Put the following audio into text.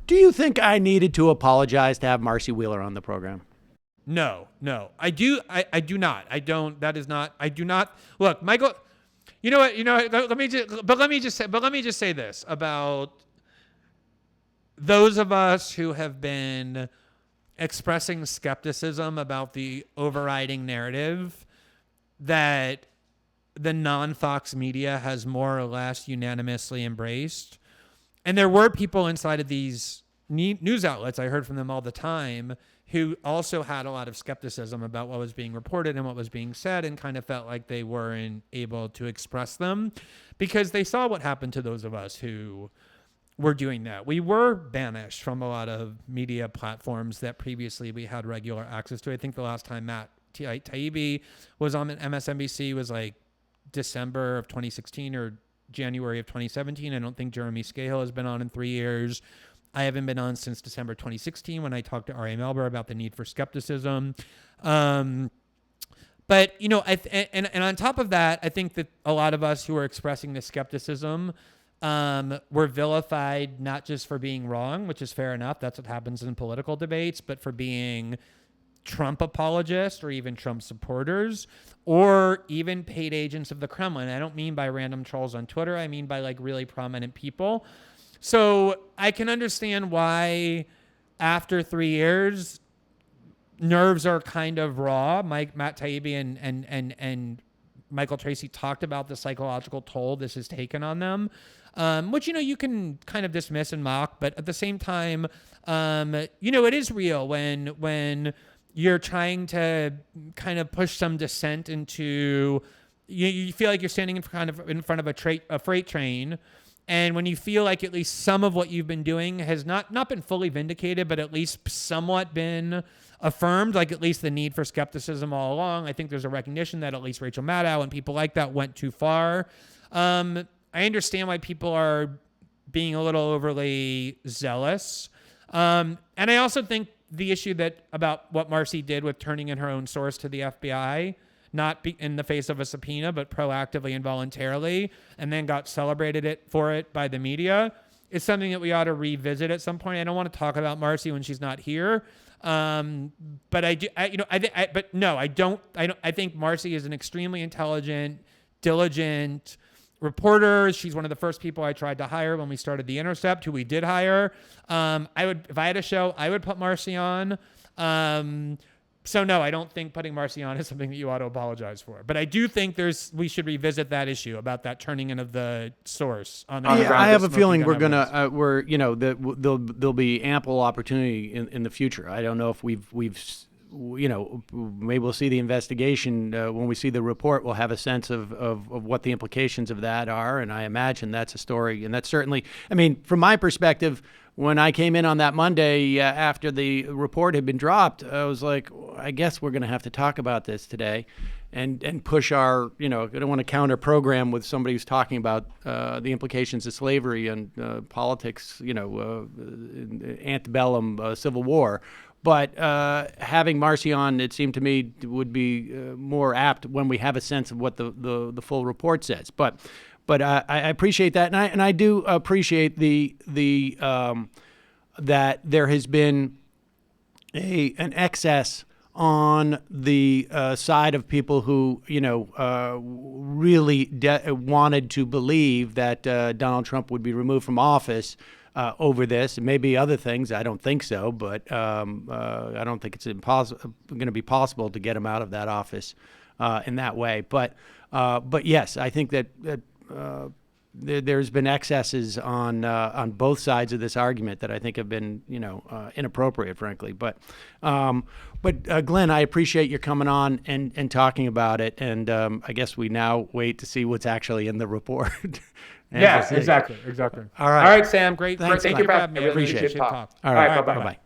Do you think I needed to apologize to have Marcy Wheeler on the program? No. I do not. I don't. That is not. I do not. Look, Michael. You know what? Let me just say this about those of us who have been expressing skepticism about the overriding narrative that the non-Fox media has more or less unanimously embraced. And there were people inside of these news outlets, I heard from them all the time, who also had a lot of skepticism about what was being reported and what was being said, and kind of felt like they weren't able to express them because they saw what happened to those of us who were doing that. We were banished from a lot of media platforms that previously we had regular access to. I think the last time Matt Taibbi was on MSNBC was like December of 2016 or January of 2017. I don't think Jeremy Scahill has been on in 3 years. I haven't been on since December 2016 when I talked to R.A. Melber about the need for skepticism. But, and on top of that, I think that a lot of us who are expressing this skepticism were vilified not just for being wrong, which is fair enough. That's what happens in political debates, but for being Trump apologists or even Trump supporters or even paid agents of the Kremlin. I don't mean by random trolls on Twitter. I mean by like really prominent people. So I can understand why after 3 years, nerves are kind of raw. Matt Taibbi and Michael Tracy talked about the psychological toll this has taken on them, which, you can kind of dismiss and mock. But at the same time, it is real when you're trying to kind of push some dissent into, you feel like you're standing in front of a freight train. And when you feel like at least some of what you've been doing has not been fully vindicated, but at least somewhat been affirmed, like at least the need for skepticism all along, I think there's a recognition that at least Rachel Maddow and people like that went too far. I understand why people are being a little overly zealous. And I also think the issue about what Marcy did with turning in her own source to the FBI, not in the face of a subpoena, but proactively and voluntarily, and then got celebrated for it by the media, is something that we ought to revisit at some point. I don't want to talk about Marcy when she's not here. But I think Marcy is an extremely intelligent, diligent reporter. She's one of the first people I tried to hire when we started The Intercept, who we did hire. If I had a show, I would put Marcy on. So no, I don't think putting Marcy on is something that you ought to apologize for. But I do think we should revisit that issue about that turning in of the source on the ground. I have a feeling there'll be ample opportunity in the future. I don't know if we've maybe we'll see the investigation when we see the report. We'll have a sense of what the implications of that are, and I imagine that's a story. And that's certainly, from my perspective, when I came in on that Monday after the report had been dropped, I was like, I guess we're going to have to talk about this today and push our, I don't want to counter program with somebody who's talking about the implications of slavery and politics, antebellum Civil War. But having Marcy on, it seemed to me, would be more apt when we have a sense of what the full report says. But I appreciate that, and I do appreciate the that there has been an excess on the side of people who really wanted to believe that Donald Trump would be removed from office over this, and maybe other things. I don't think so, but I don't think it's going to be possible to get him out of that office in that way. But yes, I think that there's been excesses on both sides of this argument that I think have been inappropriate, frankly. But Glenn, I appreciate your coming on and talking about it. And I guess we now wait to see what's actually in the report. Yes, exactly. All right, Sam. Great. Thanks, Thank you for having me. I appreciate it. Talk. All right. Bye-bye.